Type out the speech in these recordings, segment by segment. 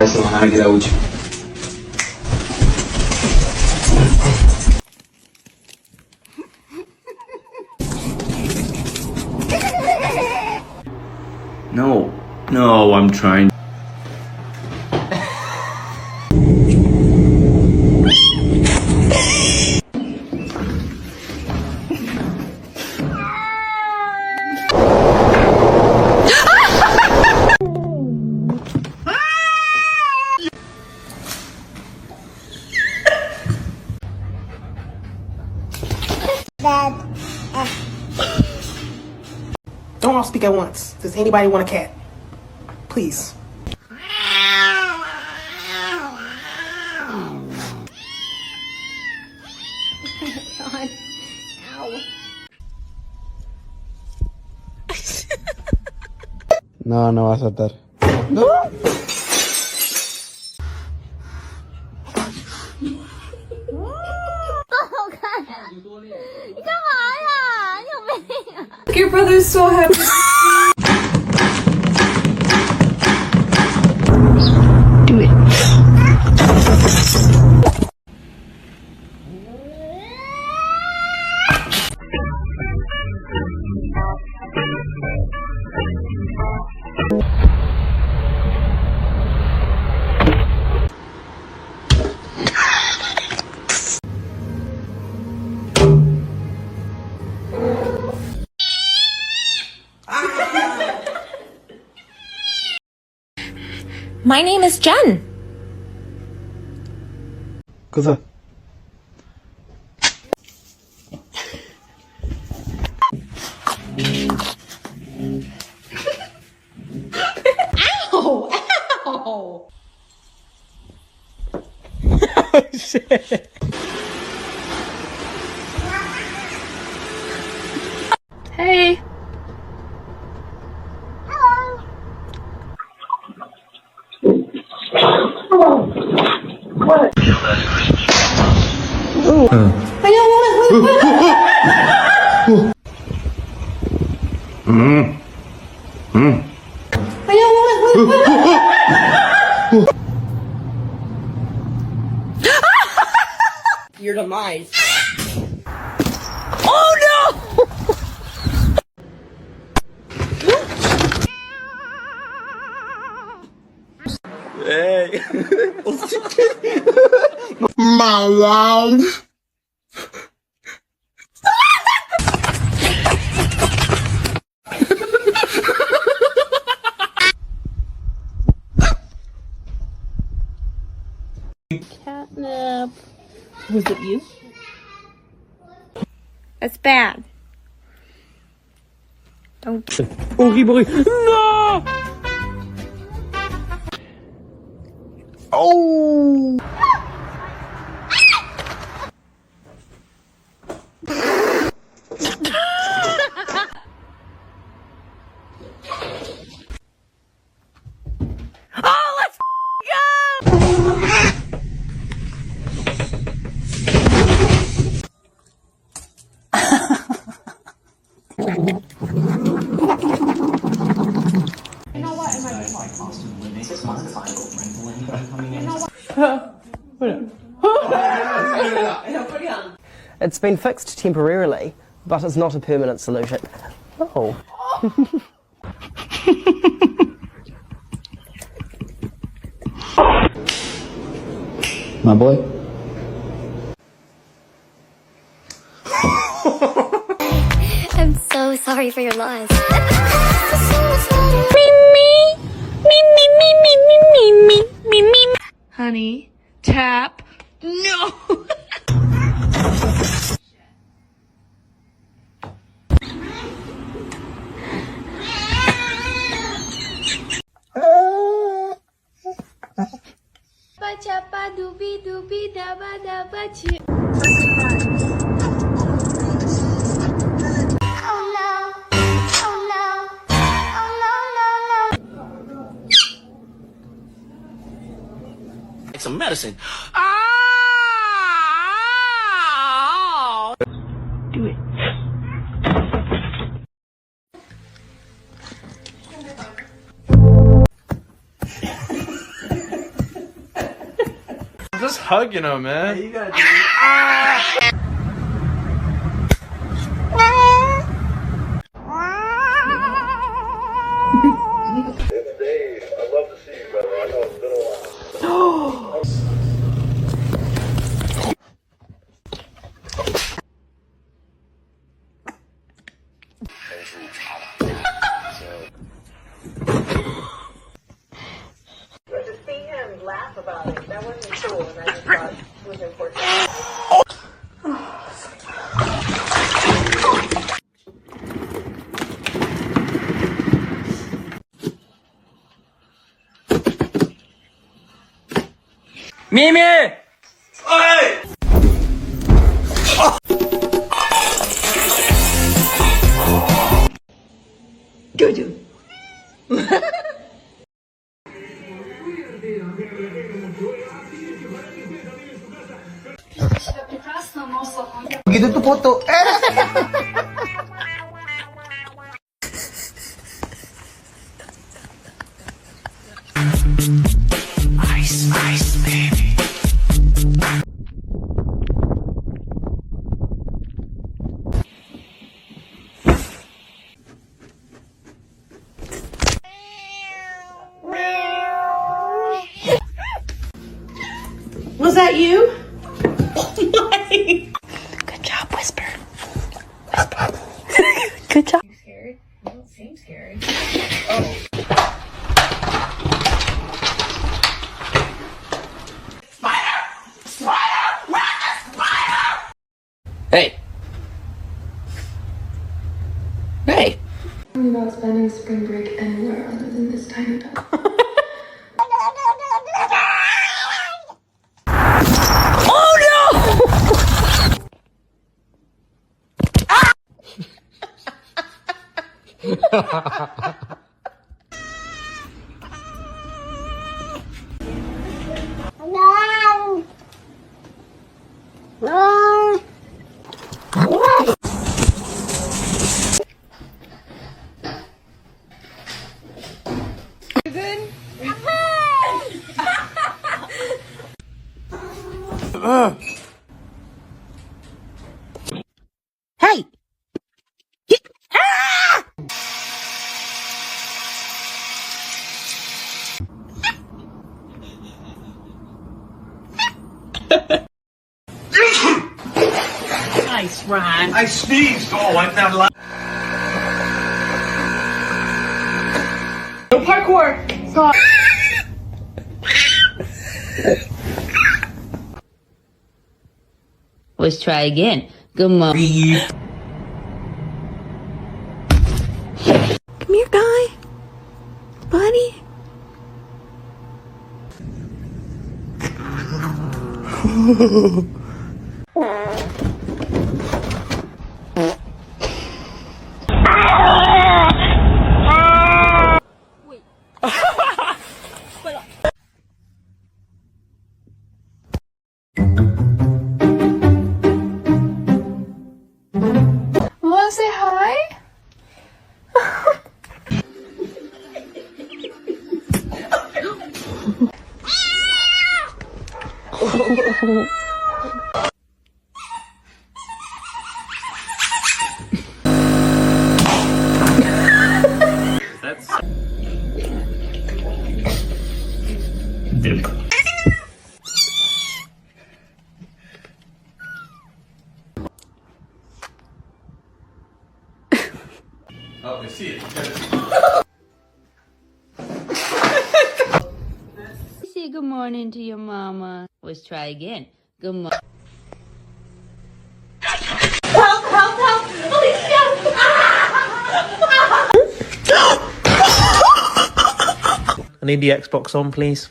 semana que era útil. No, I'm trying. Don't all speak at once. Does anybody want a cat? Please. God. Ow. No va a saltar. Your brother's so happy. Do it. My name is Jen. Cosa? Ow! Ow! Oh shit. Hey. Your demise. Oh no! Hey. My life. Catnip. Was it you? That's bad. Don't. Horrible. No! Oh! Oh, let's go! It's been fixed temporarily, but it's not a permanent solution. Oh. My boy. I'm so sorry for your loss. Honey, tap. No. Chapa doobie doobie daba daba chip. Oh no. Oh no. Oh no, no, no. Like some medicine. Do it. just hugging him, man. You gotta do it. Laugh about it. That wasn't cool, and I just thought it was important. Mimi! Hey! Jojo. Begitu tuh foto. Ice, baby. Was that you? Good job, Whisper. Good job. You scared? You don't seem scary. Hey! Hey! I'm not spending spring break anywhere other than this tiny bed. Hey! Nice, Ron. I sneezed. Oh, I'm not allowed. Parkour. Let's try again. Good morning. Come here, guy. Buddy. Wanna say hi? That's... Dip. Oh, I see it. Say good morning to your mama. Let's try again. Good morning. Help! Help! Help! Alicia! I need the Xbox on, please.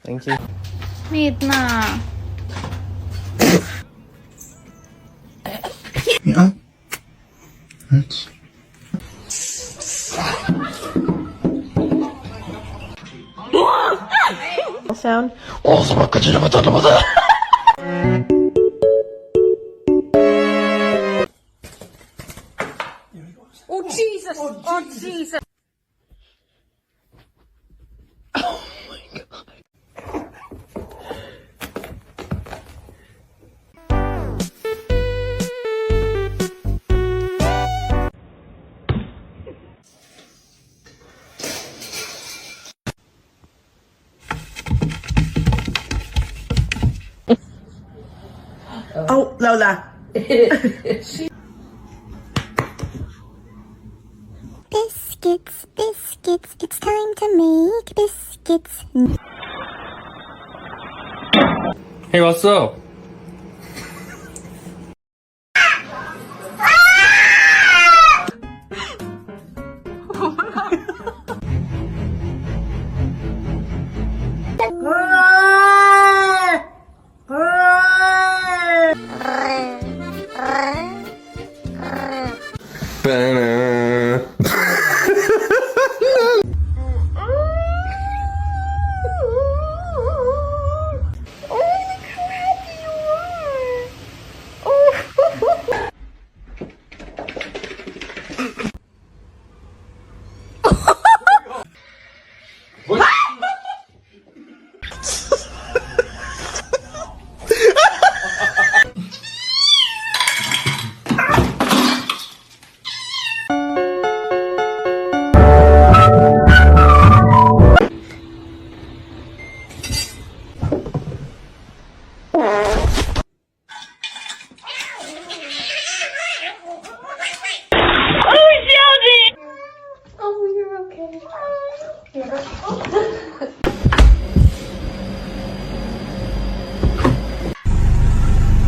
Thank you. Meet na. Yeah. That's... Sound. Oh Jesus! Oh Jesus! Oh my god. Oh, Lola. Biscuits, biscuits, it's time to make biscuits. Hey, what's up?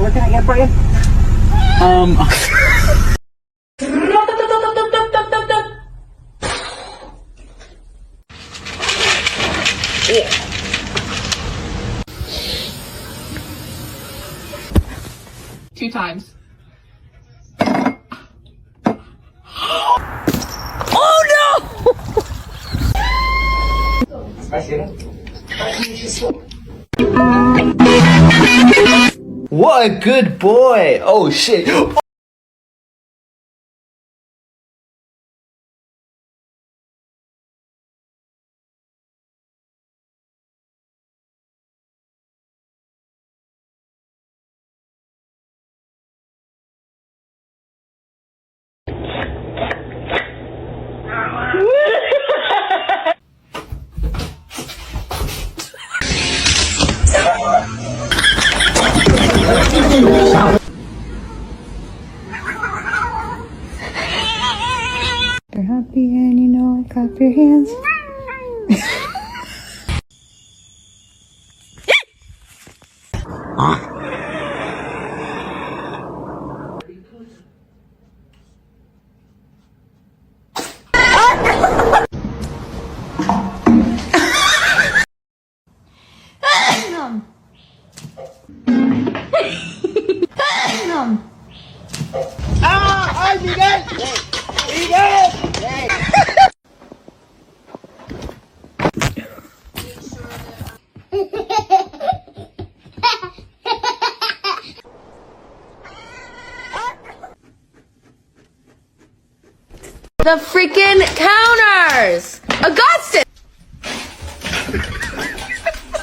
What can I get for you? Two times. What a good boy! Oh shit! You're happy and you know it, clap your hands. The freaking counters! Augustus!